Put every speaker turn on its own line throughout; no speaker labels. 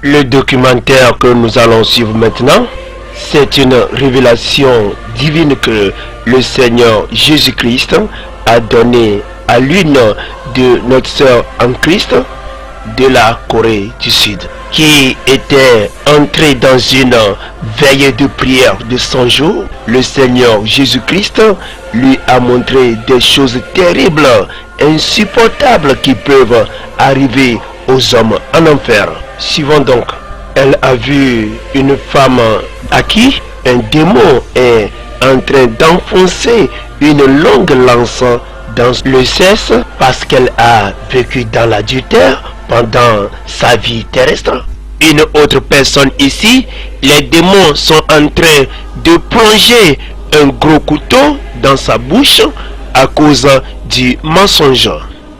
Le documentaire que nous allons suivre maintenant, c'est une révélation divine que le Seigneur Jésus-Christ a donnée à l'une de notre sœur en Christ de la Corée du Sud, qui était entrée dans une veille de prière de 100 jours. Le Seigneur Jésus-Christ lui a montré des choses terribles, insupportables qui peuvent arriver aux hommes en enfer. Suivons donc. Elle a vu une femme à qui un démon est en train d'enfoncer une longue lance dans le sexe parce qu'elle a vécu dans l'adultère pendant sa vie terrestre. Une autre personne ici, les démons sont en train de plonger un gros couteau dans sa bouche à cause du mensonge.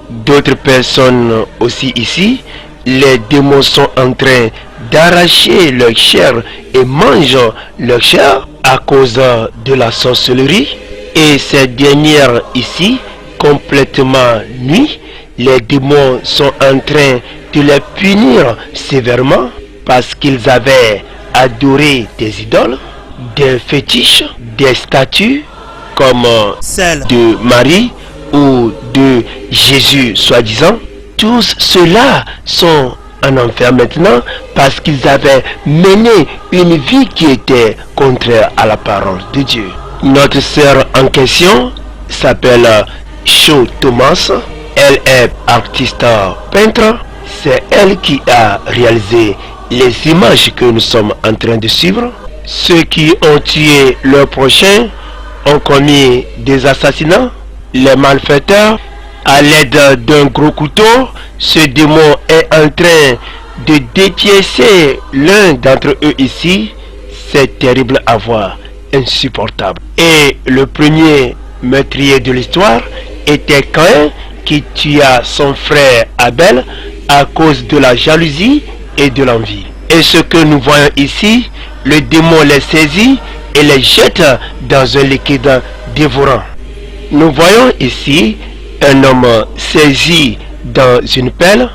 D'autres personnes aussi ici, les démons sont en train d'arracher leur chair et mangent leur chair à cause de la sorcellerie. Et ces dernières ici, complètement nues, les démons sont en train de les punir sévèrement parce qu'ils avaient adoré des idoles, des fétiches, des statues comme celle de Marie ou de Jésus soi-disant. Tous ceux-là sont en enfer maintenant parce qu'ils avaient mené une vie qui était contraire à la parole de Dieu. Notre sœur en question s'appelle Cho Thomas. Elle est artiste peintre. C'est elle qui a réalisé les images que nous sommes en train de suivre. Ceux qui ont tué leurs prochains ont commis des assassinats. Les malfaiteurs, à l'aide d'un gros couteau, ce démon est en train de dépiécer l'un d'entre eux ici. C'est terrible à voir, insupportable. Et le premier meurtrier de l'histoire était Caïn, qui tua son frère Abel à cause de la jalousie et de l'envie. Et ce que nous voyons ici, le démon les saisit et les jette dans un liquide dévorant. Nous voyons ici un homme saisi dans une pelle.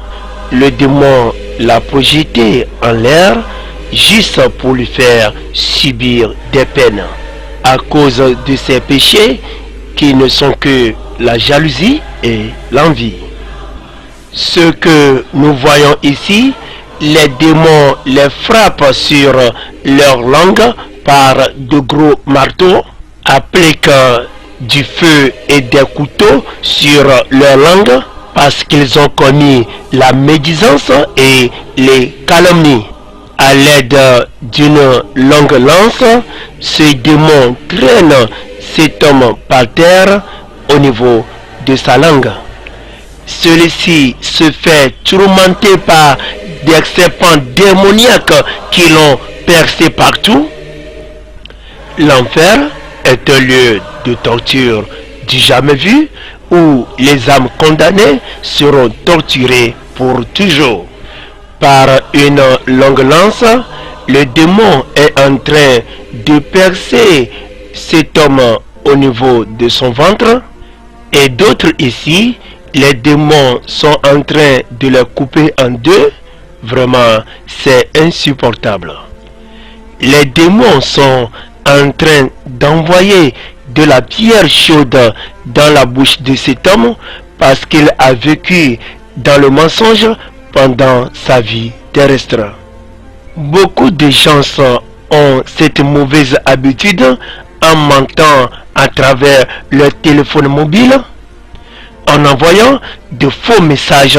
Le démon l'a projeté en l'air juste pour lui faire subir des peines à cause de ses péchés qui ne sont que la jalousie et l'envie. Ce que nous voyons ici, les démons les frappent sur leur langue par de gros marteaux, appliquent du feu et des couteaux sur leur langue parce qu'ils ont commis la médisance et les calomnies. À l'aide d'une longue lance, ce démon traîne cet homme par terre au niveau de sa langue. Celui-ci se fait tourmenter par des serpents démoniaques qui l'ont percé partout. L'enfer est un lieu de torture du jamais vu où les âmes condamnées seront torturées pour toujours. Par une longue lance, le démon est en train de percer cet homme au niveau de son ventre, et d'autres ici, les démons sont en train de le couper en deux. Vraiment, c'est insupportable. Les démons sont en train d'envoyer de la pierre chaude dans la bouche de cet homme parce qu'il a vécu dans le mensonge pendant sa vie terrestre. Beaucoup de gens ont cette mauvaise habitude en mentant à travers leur téléphone mobile, en envoyant de faux messages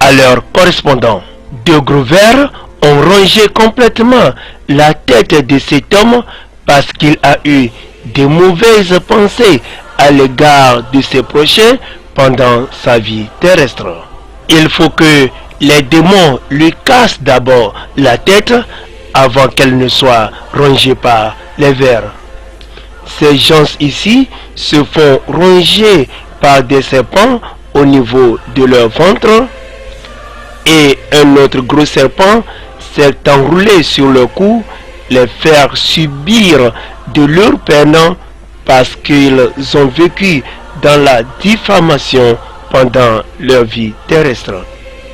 à leurs correspondants. De gros vers ont rongé complètement la tête de cet homme parce qu'il a eu de mauvaises pensées à l'égard de ses prochains pendant sa vie terrestre. Il faut que les démons lui cassent d'abord la tête avant qu'elle ne soit rongée par les vers. Ces gens ici se font ronger par des serpents au niveau de leur ventre, et un autre gros serpent s'est enroulé sur leur cou, les faire subir de leur peine parce qu'ils ont vécu dans la diffamation pendant leur vie terrestre.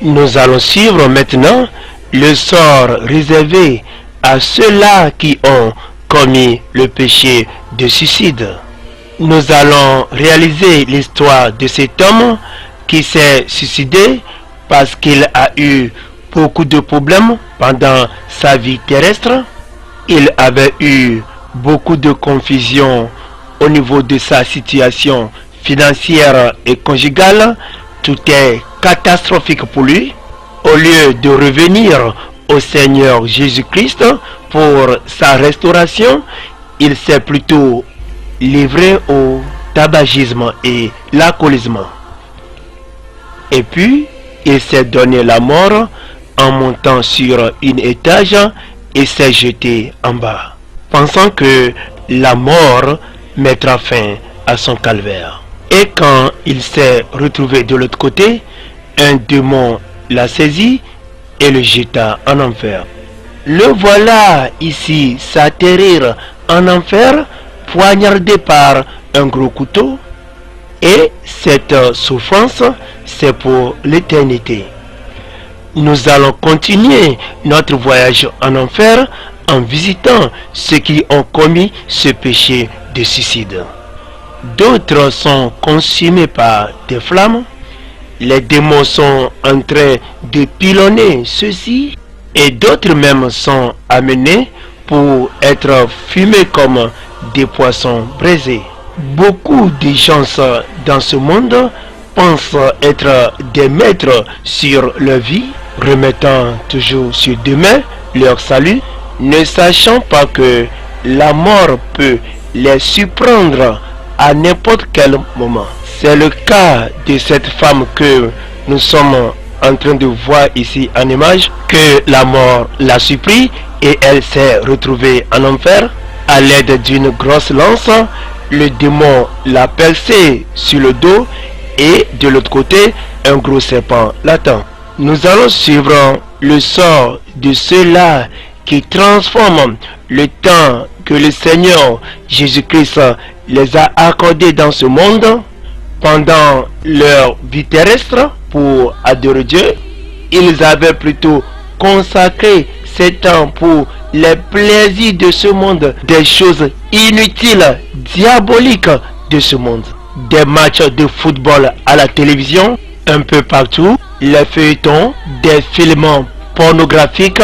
Nous allons suivre maintenant le sort réservé à ceux-là qui ont commis le péché de suicide. Nous allons réaliser l'histoire de cet homme qui s'est suicidé parce qu'il a eu beaucoup de problèmes pendant sa vie terrestre. Il avait eu beaucoup de confusion au niveau de sa situation financière et conjugale. Tout est catastrophique pour lui. Au lieu de revenir au Seigneur Jésus-Christ pour sa restauration, il s'est plutôt livré au tabagisme et l'alcoolisme. Et puis, il s'est donné la mort en montant sur un étage et s'est jeté en bas, pensant que la mort mettra fin à son calvaire. Et quand il s'est retrouvé de l'autre côté, un démon l'a saisi et le jeta en enfer. Le voilà ici s'atterrir en enfer, poignardé par un gros couteau, et cette souffrance, c'est pour l'éternité. Nous allons continuer notre voyage en enfer en visitant ceux qui ont commis ce péché de suicide. D'autres sont consumés par des flammes. Les démons sont en train de pilonner ceux-ci et d'autres même sont amenés pour être fumés comme des poissons braisés. Beaucoup de gens dans ce monde pensent être des maîtres sur leur vie, remettant toujours sur demain leur salut, ne sachant pas que la mort peut les surprendre à n'importe quel moment. C'est le cas de cette femme que nous sommes en train de voir ici en image, que la mort l'a surpris et elle s'est retrouvée en enfer. À l'aide d'une grosse lance, le démon l'a percé sur le dos et de l'autre côté, un gros serpent l'attend. Nous allons suivre le sort de ceux-là qui transforment le temps que le Seigneur Jésus-Christ les a accordés dans ce monde pendant leur vie terrestre pour adorer Dieu. Ils avaient plutôt consacré ce temps pour les plaisirs de ce monde, des choses inutiles, diaboliques de ce monde. Des matchs de football à la télévision, un peu partout, les feuilletons, des films pornographiques,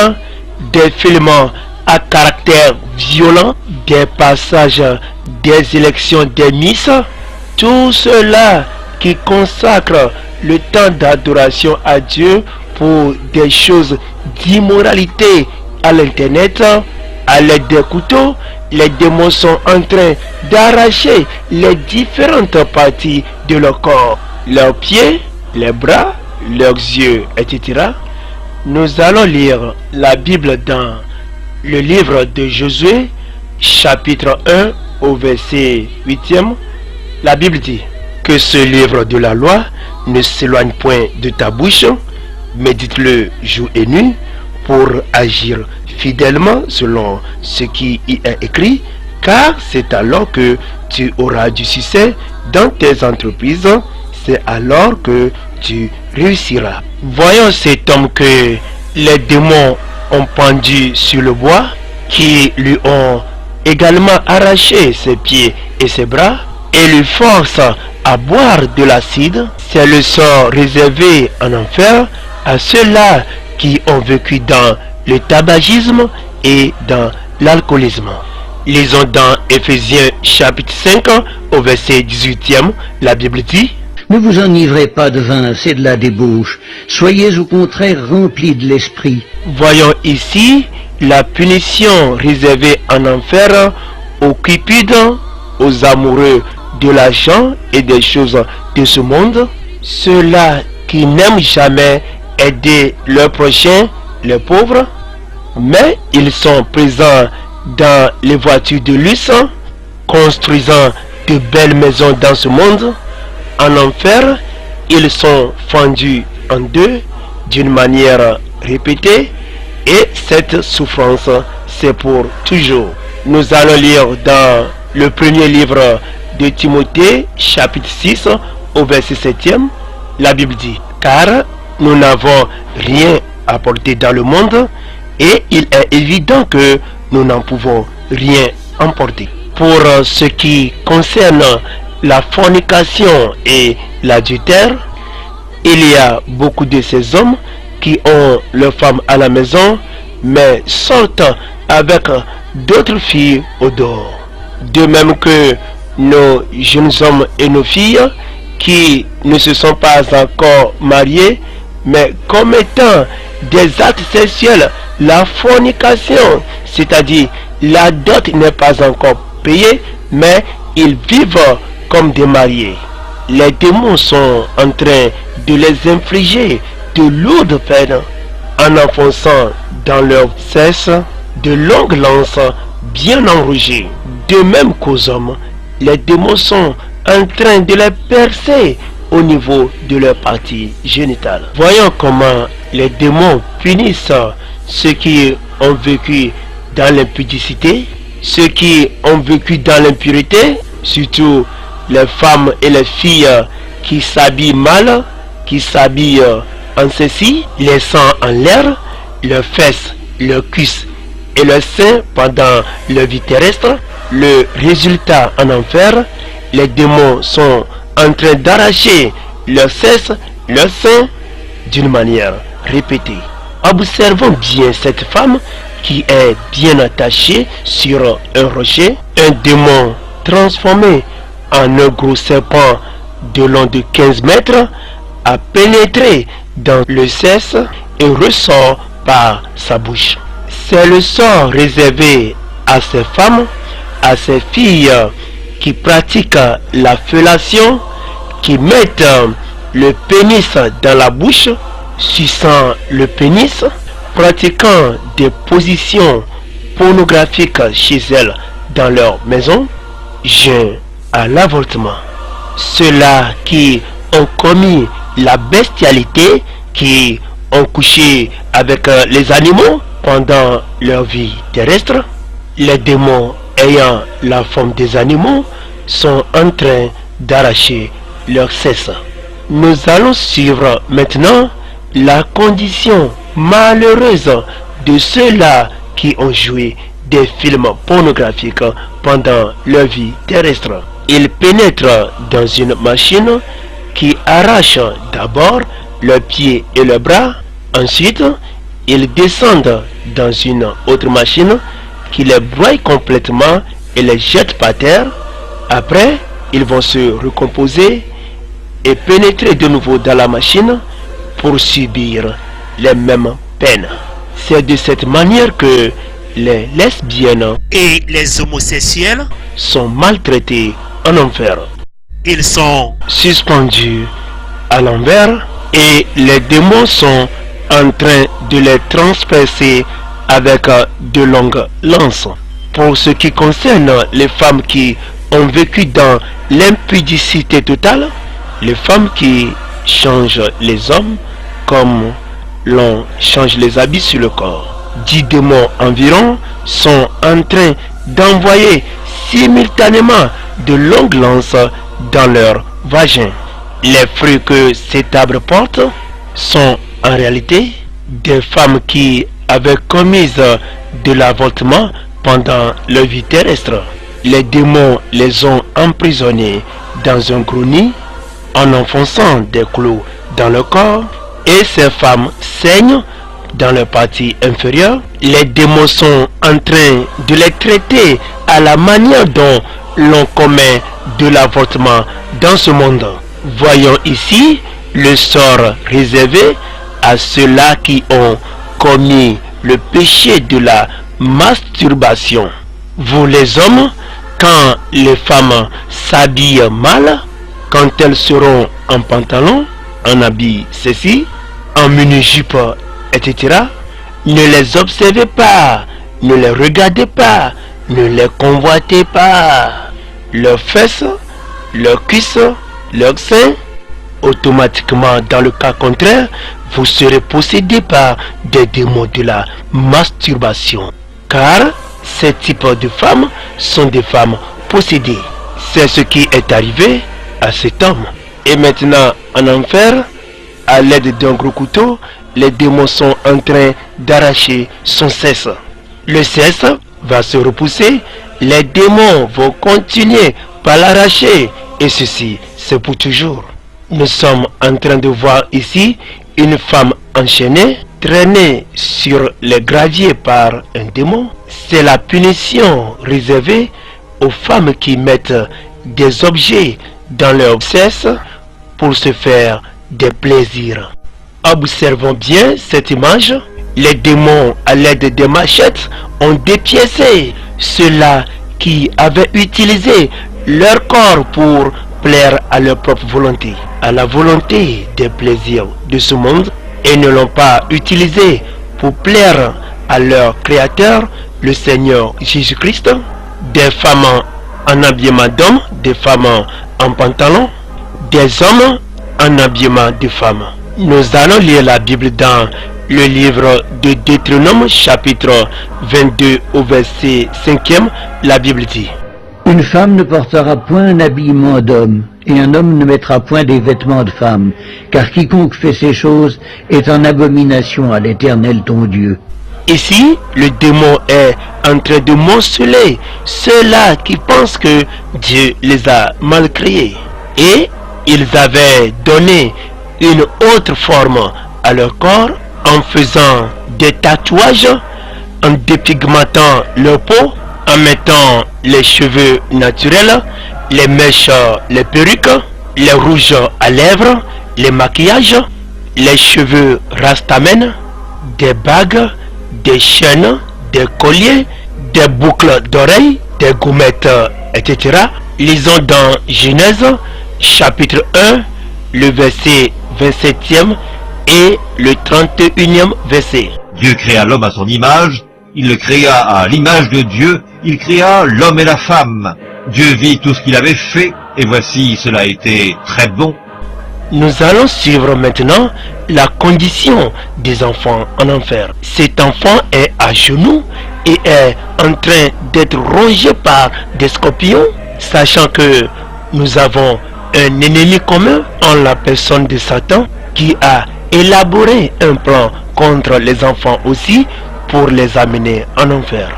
des films à caractère violent, des passages des élections des Miss, tout cela qui consacre le temps d'adoration à Dieu pour des choses d'immoralité à l'internet, à l'aide des couteaux. Les démons sont en train d'arracher les différentes parties de leur corps, leurs pieds, les bras, leurs yeux, etc. Nous allons lire la Bible dans le livre de Josué, chapitre 1 au verset 8e. La Bible dit que ce livre de la loi ne s'éloigne point de ta bouche, médite-le jour et nuit pour agir fidèlement selon ce qui y est écrit, car c'est alors que tu auras du succès dans tes entreprises, c'est alors que tu réussiras. Voyons cet homme que les démons ont pendu sur le bois, qui lui ont également arraché ses pieds et ses bras, et lui force à boire de l'acide. C'est le sort réservé en enfer à ceux-là qui ont vécu dans le tabagisme et dans l'alcoolisme. Lisons dans Éphésiens chapitre 5 au verset 18e, la Bible dit:
Ne vous enivrez pas de vin, c'est de la débauche. Soyez au contraire remplis de l'esprit.
Voyons ici la punition réservée en enfer aux cupides, aux amoureux de l'argent et des choses de ce monde, ceux-là qui n'aiment jamais aider leurs prochains, les pauvres, mais ils sont présents dans les voitures de luxe, construisant de belles maisons dans ce monde. En enfer, ils sont fendus en deux d'une manière répétée, et cette souffrance, c'est pour toujours. Nous allons lire dans le premier livre de Timothée, chapitre 6, au verset 7e, la Bible dit: car nous n'avons rien apporter dans le monde et il est évident que nous n'en pouvons rien emporter. Pour ce qui concerne la fornication et l'adultère, il y a beaucoup de ces hommes qui ont leurs femmes à la maison mais sortent avec d'autres filles au dehors. De même que nos jeunes hommes et nos filles qui ne se sont pas encore mariés mais commettant des actes sexuels, la fornication, c'est-à-dire la dot n'est pas encore payée mais ils vivent comme des mariés. Les démons sont en train de les infliger de lourdes peines en enfonçant dans leur sexe de longues lances bien enrougées. De même qu'aux hommes, les démons sont en train de les percer au niveau de leur partie génitale. Voyons comment les démons punissent ceux qui ont vécu dans l'impudicité, ceux qui ont vécu dans l'impureté, surtout les femmes et les filles qui s'habillent mal, qui s'habillent en ceci, laissant en l'air leurs fesses, leurs cuisses et leurs seins pendant leur vie terrestre. Le résultat en enfer, les démons sont en train d'arracher leurs fesses, leurs seins d'une manière répétée. Observons bien cette femme qui est bien attachée sur un rocher. Un démon transformé en un gros serpent de long de 15 mètres a pénétré dans le sexe et ressort par sa bouche. C'est le sort réservé à ces femmes, à ces filles qui pratiquent la fellation, qui mettent le pénis dans la bouche, suçant le pénis, pratiquant des positions pornographiques chez elles dans leur maison, joint à l'avortement. Ceux-là qui ont commis la bestialité, qui ont couché avec les animaux pendant leur vie terrestre, les démons ayant la forme des animaux sont en train d'arracher leur sexe. Nous allons suivre maintenant la condition malheureuse de ceux-là qui ont joué des films pornographiques pendant leur vie terrestre. Ils pénètrent dans une machine qui arrache d'abord leurs pieds et leurs bras. Ensuite, ils descendent dans une autre machine qui les broie complètement et les jette par terre. Après, ils vont se recomposer et pénétrer de nouveau dans la machine pour subir les mêmes peines. C'est de cette manière que les lesbiennes
et les homosexuels
sont maltraités en enfer.
Ils sont
suspendus à l'envers et les démons sont en train de les transpercer avec de longues lances. Pour ce qui concerne les femmes qui ont vécu dans l'impudicité totale, les femmes qui changent les hommes comme l'on change les habits sur le corps, 10 démons environ sont en train d'envoyer simultanément de longues lances dans leur vagin. Les fruits que cet arbre porte sont en réalité des femmes qui avaient commis de l'avortement pendant leur vie terrestre. Les démons les ont emprisonnés dans un gros nid en enfonçant des clous dans le corps et ces femmes saignent dans leur partie inférieure. Les démons sont en train de les traiter à la manière dont l'on commet de l'avortement dans ce monde. Voyons ici le sort réservé à ceux-là qui ont commis le péché de la masturbation. Vous les hommes, quand les femmes s'habillent mal, quand elles seront en pantalon, en habit ceci, en mini-jupe, etc., ne les observez pas, ne les regardez pas, ne les convoitez pas. Leurs fesses, leurs cuisses, leurs seins, automatiquement dans le cas contraire, vous serez possédé par des démons de la masturbation. Car ces types de femmes sont des femmes possédées. C'est ce qui est arrivé à cet homme. Et maintenant en enfer, à l'aide d'un gros couteau, les démons sont en train d'arracher son cesse. Le cesse va se repousser, les démons vont continuer par l'arracher, et ceci, c'est pour toujours. Nous sommes en train de voir ici une femme enchaînée, traînée sur les graviers par un démon. C'est la punition réservée aux femmes qui mettent des objets dans leur cesse pour se faire des plaisirs. Observons bien cette image. Les démons, à l'aide des machettes, ont dépiécé ceux-là qui avaient utilisé leur corps pour plaire à leur propre volonté, à la volonté des plaisirs de ce monde, et ne l'ont pas utilisé pour plaire à leur Créateur, le Seigneur Jésus-Christ. Des femmes en habillement d'hommes, des femmes en pantalon, des hommes en habillement de femmes. Nous allons lire la Bible dans le livre de Deutéronome, chapitre 22 au verset 5e. La Bible dit:
Une femme ne portera point un habillement d'homme, et un homme ne mettra point des vêtements de femme, car quiconque fait ces choses est en abomination à l'Éternel ton Dieu.
Ici, le démon est en train de morceler ceux-là qui pensent que Dieu les a mal créés. Et ils avaient donné une autre forme à leur corps en faisant des tatouages, en dépigmentant leur peau, en mettant les cheveux naturels, les mèches, les perruques, les rouges à lèvres, les maquillages, les cheveux rastamen, des bagues, des chaînes, des colliers, des boucles d'oreilles, des gommettes, etc. Lisons dans Genèse, chapitre 1, le verset 27e et le 31e verset.
Dieu créa l'homme à son image, il le créa à l'image de Dieu, il créa l'homme et la femme. Dieu vit tout ce qu'il avait fait, et voici, cela a été très bon.
Nous allons suivre maintenant la condition des enfants en enfer. Cet enfant est à genoux et est en train d'être rongé par des scorpions, sachant que nous avons un ennemi commun en la personne de Satan qui a élaboré un plan contre les enfants aussi pour les amener en enfer.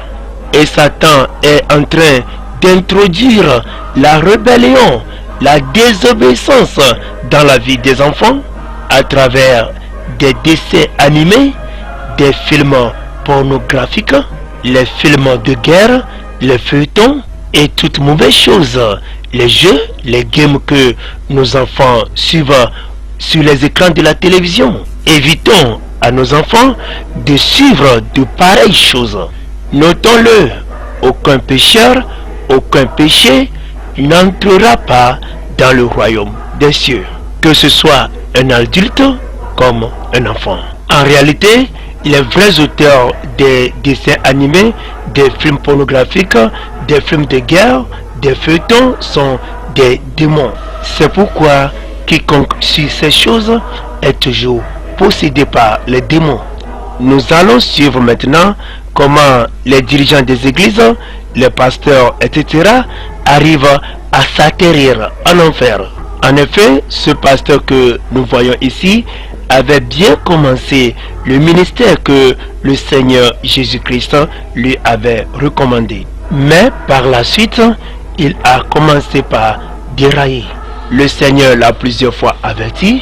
Et Satan est en train d'introduire la rébellion, la désobéissance dans la vie des enfants à travers des dessins animés, des films pornographiques, les films de guerre, les feuilletons et toutes mauvaises choses, les jeux, les games que nos enfants suivent sur les écrans de la télévision. Évitons à nos enfants de suivre de pareilles choses. Notons-le, aucun pécheur, aucun péché n'entrera pas dans le royaume des cieux, que ce soit un adulte comme un enfant. En réalité, les vrais auteurs des dessins animés, des films pornographiques, des films de guerre, des feuilletons sont des démons. C'est pourquoi quiconque suit ces choses est toujours possédé par les démons. Nous allons suivre maintenant comment les dirigeants des églises, les pasteurs, etc. arrivent à s'atterrir en enfer. En effet, ce pasteur que nous voyons ici avait bien commencé le ministère que le Seigneur Jésus-Christ lui avait recommandé. Mais par la suite, il a commencé par dérailler. Le Seigneur l'a plusieurs fois averti,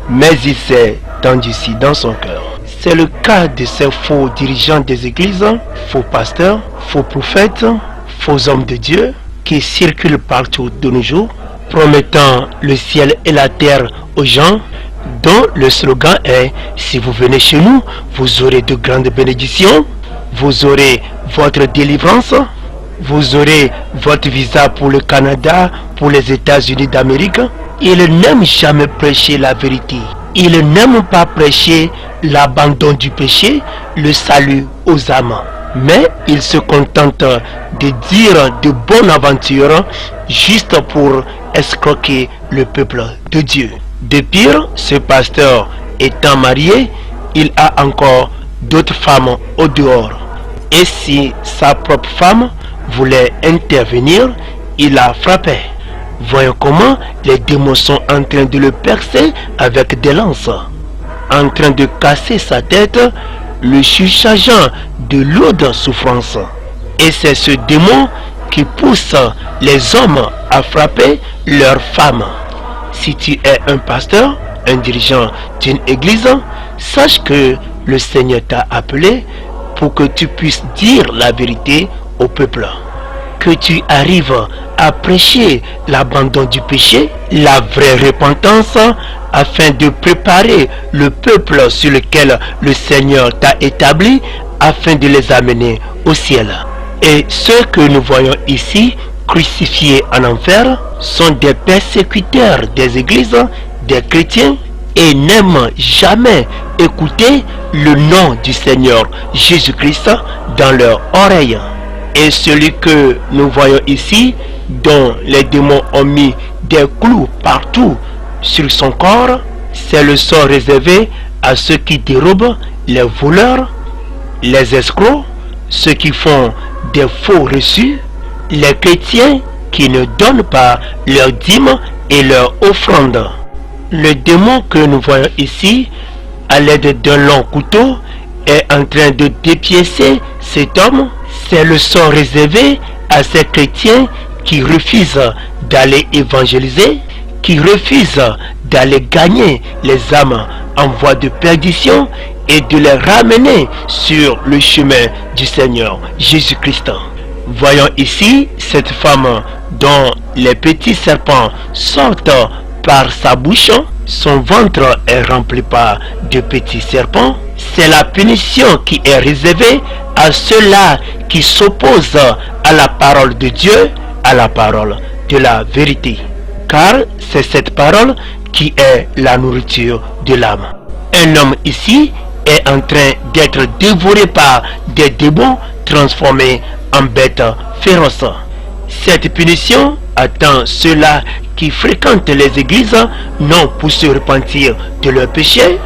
mais il s'est endurci dans son cœur. C'est le cas de ces faux dirigeants des églises, faux pasteurs, faux prophètes, faux hommes de Dieu qui circulent partout de nos jours, promettant le ciel et la terre aux gens, dont le slogan est: si vous venez chez nous, vous aurez de grandes bénédictions, vous aurez votre délivrance, vous aurez votre visa pour le Canada, pour les États-Unis d'Amérique. Ils n'aiment jamais prêcher la vérité. Ils n'aiment pas prêcher l'abandon du péché, le salut aux âmes. Mais ils se contentent de dire de bonnes aventures juste pour escroquer le peuple de Dieu. De pire, ce pasteur étant marié, il a encore d'autres femmes au dehors. Et si sa propre femme voulait intervenir, il la frappait. Voyons comment les démons sont en train de le percer avec des lances. en train de casser sa tête, le surchargeant de lourdes souffrances. Et c'est ce démon qui pousse les hommes à frapper leurs femmes. Si tu es un pasteur, un dirigeant d'une église, sache que le Seigneur t'a appelé pour que tu puisses dire la vérité au peuple. Que tu arrives à prêcher l'abandon du péché, la vraie repentance, afin de préparer le peuple sur lequel le Seigneur t'a établi, afin de les amener au ciel. Et ceux que nous voyons ici, crucifiés en enfer, sont des persécuteurs des églises, des chrétiens, et n'aiment jamais écouter le nom du Seigneur Jésus-Christ dans leur oreille. Et celui que nous voyons ici, dont les démons ont mis des clous partout sur son corps, c'est le sort réservé à ceux qui dérobent, les voleurs, les escrocs, ceux qui font des faux reçus, les chrétiens qui ne donnent pas leurs dîmes et leurs offrandes. Le démon que nous voyons ici, à l'aide d'un long couteau, est en train de dépiécer cet homme. C'est le sort réservé à ces chrétiens qui refusent d'aller évangéliser, qui refusent d'aller gagner les âmes en voie de perdition et de les ramener sur le chemin du Seigneur Jésus-Christ. Voyons ici cette femme dont les petits serpents sortent par sa bouche, son ventre est rempli par de petits serpents. C'est la punition qui est réservée à ceux-là qui s'opposent à la parole de Dieu, à la parole de la vérité. Car c'est cette parole qui est la nourriture de l'âme. Un homme ici est en train d'être dévoré par des démons transformés en bêtes féroces. Cette punition attend ceux-là qui fréquentent les églises, non pour se repentir de leurs péchés,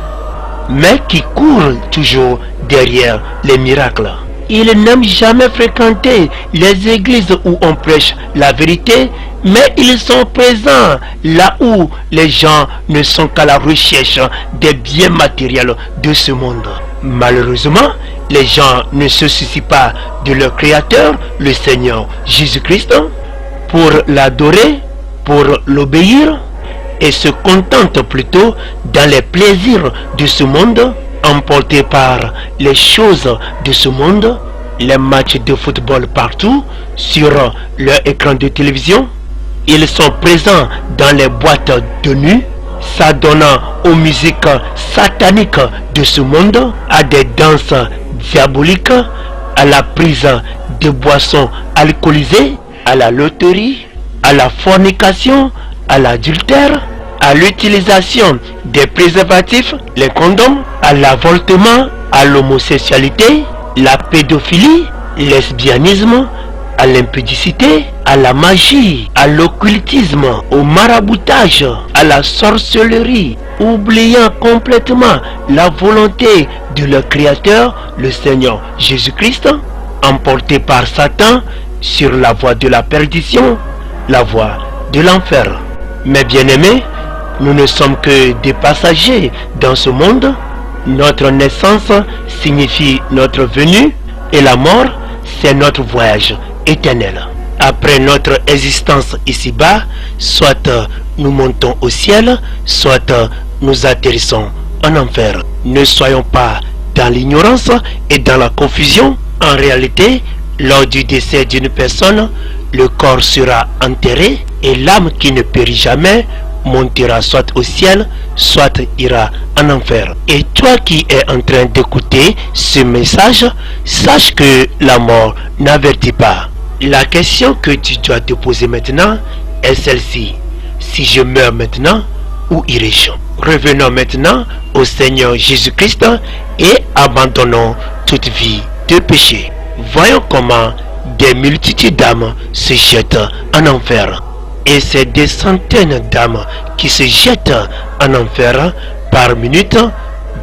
mais qui courent toujours derrière les miracles. Ils n'aiment jamais fréquenter les églises où on prêche la vérité, mais ils sont présents là où les gens ne sont qu'à la recherche des biens matériels de ce monde. Malheureusement, les gens ne se soucient pas de leur Créateur, le Seigneur Jésus-Christ, pour l'adorer, pour l'obéir, et se contentent plutôt dans les plaisirs de ce monde, emportés par les choses de ce monde, les matchs de football partout, sur leur écran de télévision. Ils sont présents dans les boîtes de nuit, s'adonnant aux musiques sataniques de ce monde, à des danses diaboliques, à la prise de boissons alcoolisées, à la loterie, à la fornication, à l'adultère, à l'utilisation des préservatifs, les condoms, à l'avortement, à l'homosexualité, la pédophilie, le lesbianisme, à l'impudicité, à la magie, à l'occultisme, au maraboutage, à la sorcellerie, oubliant complètement la volonté de leur Créateur, le Seigneur Jésus-Christ, emporté par Satan sur la voie de la perdition, la voie de l'enfer. Mes bien-aimés, nous ne sommes que des passagers dans ce monde. Notre naissance signifie notre venue et la mort, c'est notre voyage éternel. Après notre existence ici-bas, soit nous montons au ciel, soit nous atterrissons en enfer. Ne soyons pas dans l'ignorance et dans la confusion. En réalité, lors du décès d'une personne, le corps sera enterré et l'âme qui ne périt jamais montera soit au ciel, soit ira en enfer. Et toi qui es en train d'écouter ce message, sache que la mort n'avertit pas. La question que tu dois te poser maintenant est celle-ci. Si je meurs maintenant, où irai-je? Revenons maintenant au Seigneur Jésus-Christ et abandonnons toute vie de péché. Voyons comment des multitudes d'âmes se jettent en enfer. Et c'est des centaines d'âmes qui se jettent en enfer par minute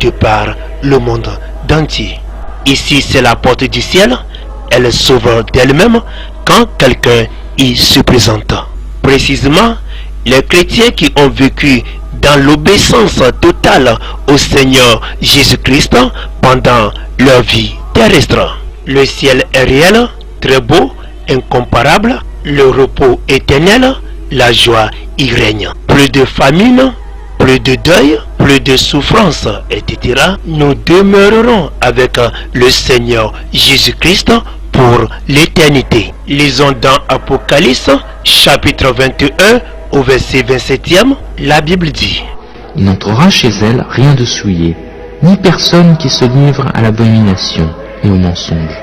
de par le monde entier. Ici c'est la porte du ciel, elle s'ouvre d'elle-même quand quelqu'un y se présente. Précisément, les chrétiens qui ont vécu dans l'obéissance totale au Seigneur Jésus-Christ pendant leur vie terrestre. Le ciel est réel, très beau, incomparable, le repos éternel, la joie y règne. Plus de famine, plus de deuil, plus de souffrance, etc. Nous demeurerons avec le Seigneur Jésus-Christ pour l'éternité. Lisons dans Apocalypse, chapitre 21, au verset 27e, la Bible dit:
Il n'entrera chez elle rien de souillé, ni personne qui se livre à l'abomination et au mensonge.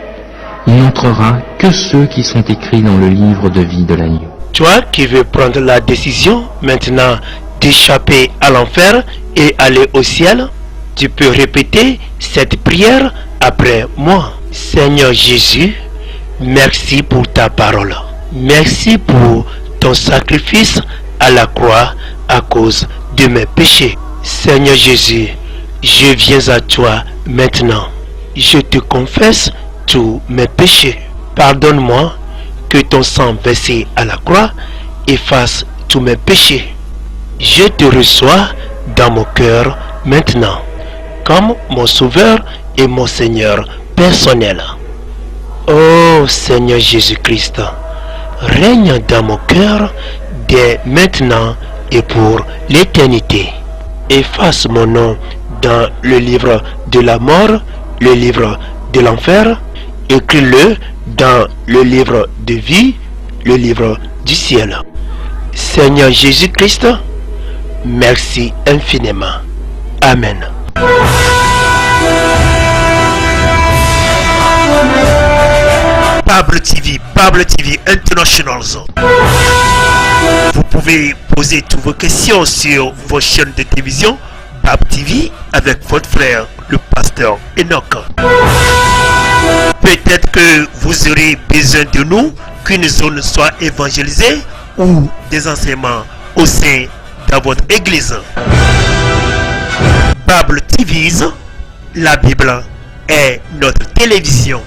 Il n'entrera que ceux qui sont écrits dans le livre de vie de l'agneau.
Toi qui veux prendre la décision maintenant d'échapper à l'enfer et aller au ciel, tu peux répéter cette prière après moi. Seigneur Jésus, merci pour ta parole. Merci pour ton sacrifice à la croix à cause de mes péchés. Seigneur Jésus, je viens à toi maintenant. Je te confesse tous mes péchés. Pardonne-moi, que ton sang versé à la croix efface tous mes péchés. Je te reçois dans mon cœur maintenant, comme mon Sauveur et mon Seigneur personnel. Oh Seigneur Jésus-Christ, règne dans mon cœur dès maintenant et pour l'éternité. Efface mon nom dans le livre de la mort, le livre de l'enfer. Écris-le dans le livre de vie, le livre du ciel. Seigneur Jésus-Christ, merci infiniment. Amen.
Bible TV International. Vous pouvez poser toutes vos questions sur vos chaînes de télévision Bible TV avec votre frère, le pasteur Enoch. Peut-être que vous aurez besoin de nous, qu'une zone soit évangélisée ou des enseignements au sein de votre église. Bible TV, la Bible est notre télévision.